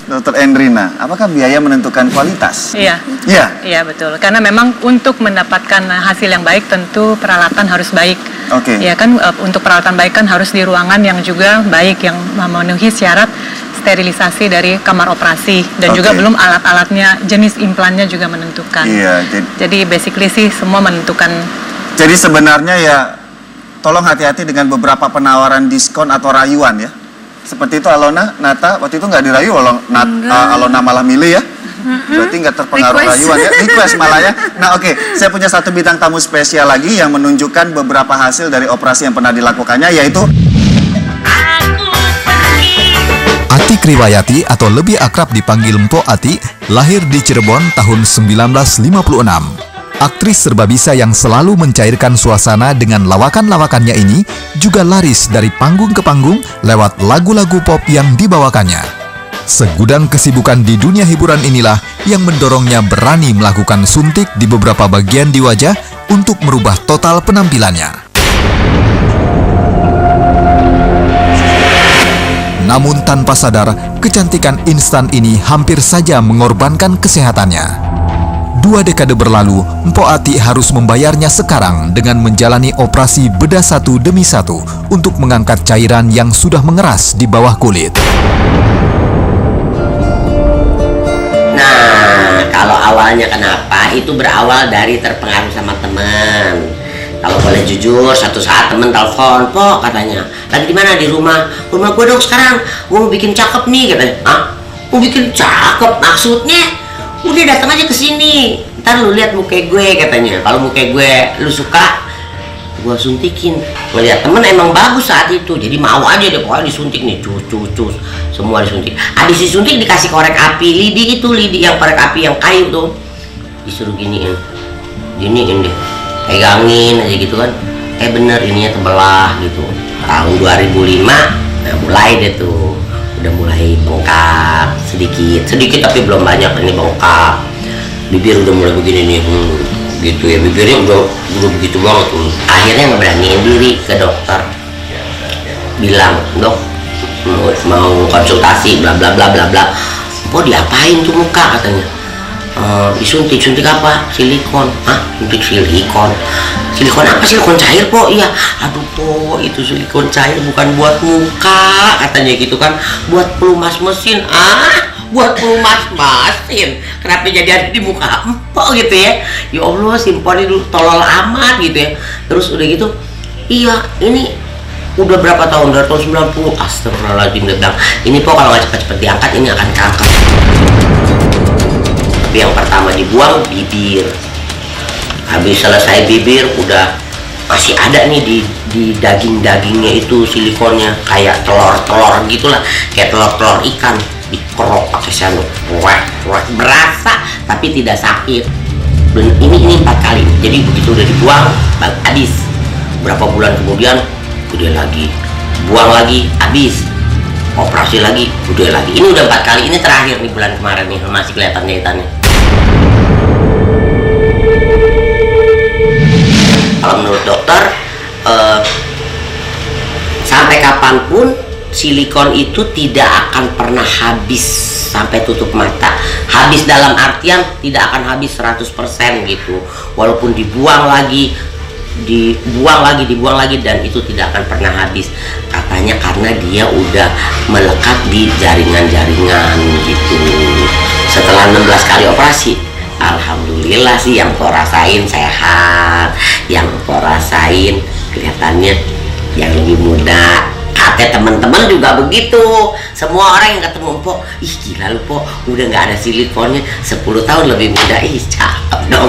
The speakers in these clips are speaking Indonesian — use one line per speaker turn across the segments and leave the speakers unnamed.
Dokter Endrina, apakah biaya menentukan kualitas?
Iya.
Iya?
Iya, betul. Karena memang untuk mendapatkan hasil yang baik tentu peralatan harus baik.
Oke.
Ya kan, untuk peralatan baik kan harus di ruangan yang juga baik, yang memenuhi syarat sterilisasi dari kamar operasi. Dan juga belum alat-alatnya, jenis implannya juga menentukan.
Iya.
Jadi basically sih semua menentukan.
Jadi sebenarnya ya, tolong hati-hati dengan beberapa penawaran diskon atau rayuan ya. Seperti itu Alona, Nata, waktu itu nggak dirayu, Alona malah milih ya. Berarti nggak terpengaruh rayuan ya, request malah ya. Nah oke, saya punya satu bintang tamu spesial lagi yang menunjukkan beberapa hasil dari operasi yang pernah dilakukannya, yaitu
Ati Kriwayati atau lebih akrab dipanggil Mpok Ati, lahir di Cirebon tahun 1956. Aktris serba bisa yang selalu mencairkan suasana dengan lawakan-lawakannya ini juga laris dari panggung ke panggung lewat lagu-lagu pop yang dibawakannya. Segudang kesibukan di dunia hiburan inilah yang mendorongnya berani melakukan suntik di beberapa bagian di wajah untuk merubah total penampilannya. Namun tanpa sadar, kecantikan instan ini hampir saja mengorbankan kesehatannya. 2 dekade berlalu, Mpok Ati harus membayarnya sekarang dengan menjalani operasi bedah satu demi satu untuk mengangkat cairan yang sudah mengeras di bawah kulit.
Nah, kalau awalnya kenapa? Itu berawal dari terpengaruh sama teman. Kalau boleh jujur, satu saat temen telepon, "Pok," katanya, "lagi di mana?" "Di rumah." "Rumah gue dong sekarang, gue mau bikin cakep nih," katanya. "Hah? Mau bikin cakep? Maksudnya?" "Udah datang aja ke sini, ntar lu lihat muka gue," katanya. "Kalau muka gue lu suka, gue suntikin." Ngeliat temen emang bagus saat itu, jadi mau aja deh pokoknya disuntik nih, cus, semua disuntik. Habis disuntik dikasih korek api lidi itu, lidi yang korek api yang kayu tuh, disuruh giniin deh, pegangin aja gitu kan. Bener ininya tebelah gitu. Tahun 2005, nah mulai deh tuh. Udah mulai bengkak sedikit tapi belum banyak, ini bengkak. Bibir udah mulai begini nih, gitu ya, bibirnya udah begitu banget tuh. Akhirnya ngeberaniin diri ke dokter, bilang, "Dok, mau konsultasi bla bla bla bla bla." "Kok diapain tuh muka?" katanya. Disuntik apa?" "Silikon." "Hah? Suntik silikon? Silikon apa? Silikon cair, Po?" "Iya." "Aduh, Po, itu silikon cair bukan buat muka," katanya gitu kan, "buat pelumas mesin." Buat pelumas mesin? Kenapa jadi ada di muka Empok gitu ya? Ya Allah, simpon itu tolol amat gitu ya. Terus udah gitu, "Iya, ini udah berapa tahun?" "Dari tahun 90. Astagfirullahaladzim." Dia bilang, "Ini Po kalau nggak cepet-cepet diangkat, ini akan kanker." Tapi yang pertama dibuang bibir. Habis selesai bibir, udah masih ada nih di daging-dagingnya itu silikonnya, kayak telur-telur gitulah, kayak telur-telur ikan. Dikerok pakai sendok, berasa tapi tidak sakit. Ini 4 kali. Jadi begitu udah dibuang, habis. Berapa bulan kemudian gede lagi, buang lagi, habis. Operasi lagi, gede lagi. Ini udah 4 kali. Ini terakhir nih bulan kemarin nih, masih kelihatan jahitannya. Kalau menurut dokter, sampai kapanpun silikon itu tidak akan pernah habis sampai tutup mata. Habis dalam artian tidak akan habis 100% gitu. Walaupun dibuang lagi, dan itu tidak akan pernah habis. Katanya karena dia udah melekat di jaringan-jaringan gitu. Setelah 16 kali operasi, alhamdulillah sih yang kau rasain sehat, yang kau rasain kelihatannya yang lebih muda. Kata teman-teman juga begitu. Semua orang yang ketemu Empok, "Ih gila lu Po, udah nggak ada silikonnya, 10 tahun lebih muda." Ih cakep dong.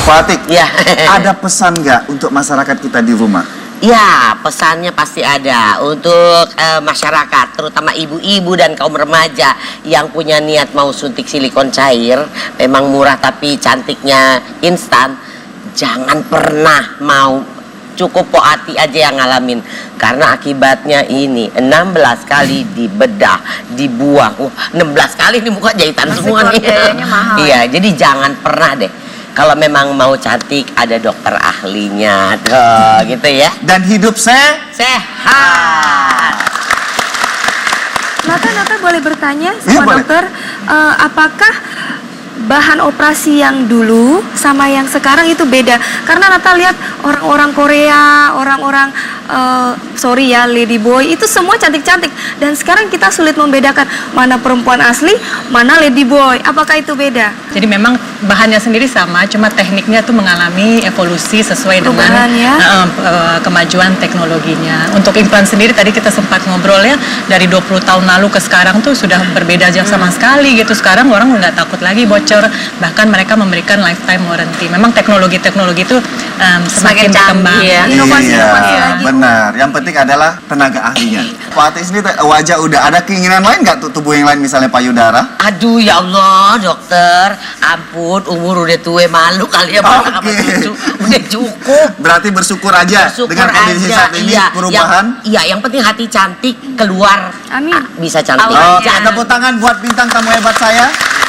Pak Atik,
Ya.
ada pesan nggak untuk masyarakat kita di rumah?
Ya, pesannya pasti ada untuk masyarakat, terutama ibu-ibu dan kaum remaja yang punya niat mau suntik silikon cair, memang murah tapi cantiknya instan. Jangan pernah mau, cukup Po Ati aja yang ngalamin, karena akibatnya ini 16 kali dibedah, dibuang. 16 kali nih muka jahitan semua nih. Iya, jadi jangan pernah deh. Kalau memang mau cantik, ada dokter ahlinya tuh, gitu ya.
Dan hidup
sehat.
Nata boleh bertanya
Iya,
sama
boleh.
dokter, apakah bahan operasi yang dulu sama yang sekarang itu beda? Karena Nata lihat orang-orang Korea, orang-orang lady boy itu semua cantik-cantik, dan sekarang kita sulit membedakan mana perempuan asli, mana lady boy. Apakah itu beda?
Jadi memang bahannya sendiri sama, cuma tekniknya tuh mengalami evolusi sesuai
Perubahan,
dengan
ya.
kemajuan teknologinya. Untuk implan sendiri tadi kita sempat ngobrol ya, dari 20 tahun lalu ke sekarang tuh sudah berbeda aja sama sekali gitu. Sekarang orang nggak takut lagi bocor, bahkan mereka memberikan lifetime warranty. Memang teknologi-teknologi itu semakin berkembang.
canggih ya. Inovasi-inovasi
Iya,
lagi.
benar. Yang penting adalah tenaga ahlinya. Pak Ati sendiri wajah udah ada keinginan lain nggak tuh tubuh yang lain, misalnya payudara?
Aduh ya Allah dokter, ampun umur udah tua malu kali ya sama
Oke.
cucu. Udah cukup.
Berarti bersyukur aja
Bersyukur
dengan kondisi
aja.
saat ini
Iya,
perubahan.
yang penting hati cantik keluar.
Amin.
Bisa cantik.
Oke, tepuk tangan buat bintang tamu hebat saya.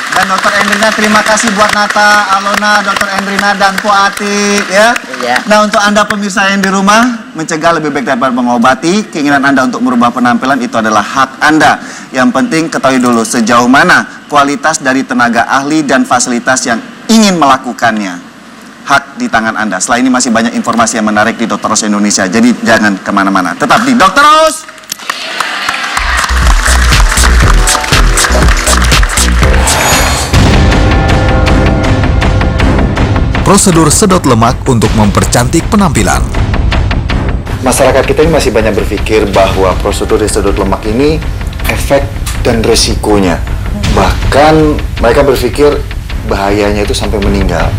Dan Dr. Endrina, terima kasih buat Nata, Alona, Dr. Endrina, dan Po Ati ya.
Iya.
Nah, untuk Anda pemirsa yang di rumah, mencegah lebih baik daripada mengobati. Keinginan Anda untuk merubah penampilan itu adalah hak Anda. Yang penting ketahui dulu sejauh mana kualitas dari tenaga ahli dan fasilitas yang ingin melakukannya. Hak di tangan Anda. Setelah ini masih banyak informasi yang menarik di Dr. Rose Indonesia. Jadi jangan kemana-mana. Tetap di Dr. Rose.
Prosedur sedot lemak untuk mempercantik penampilan.
Masyarakat kita ini masih banyak berpikir bahwa prosedur sedot lemak ini efek dan resikonya. Bahkan mereka berpikir bahayanya itu sampai meninggal.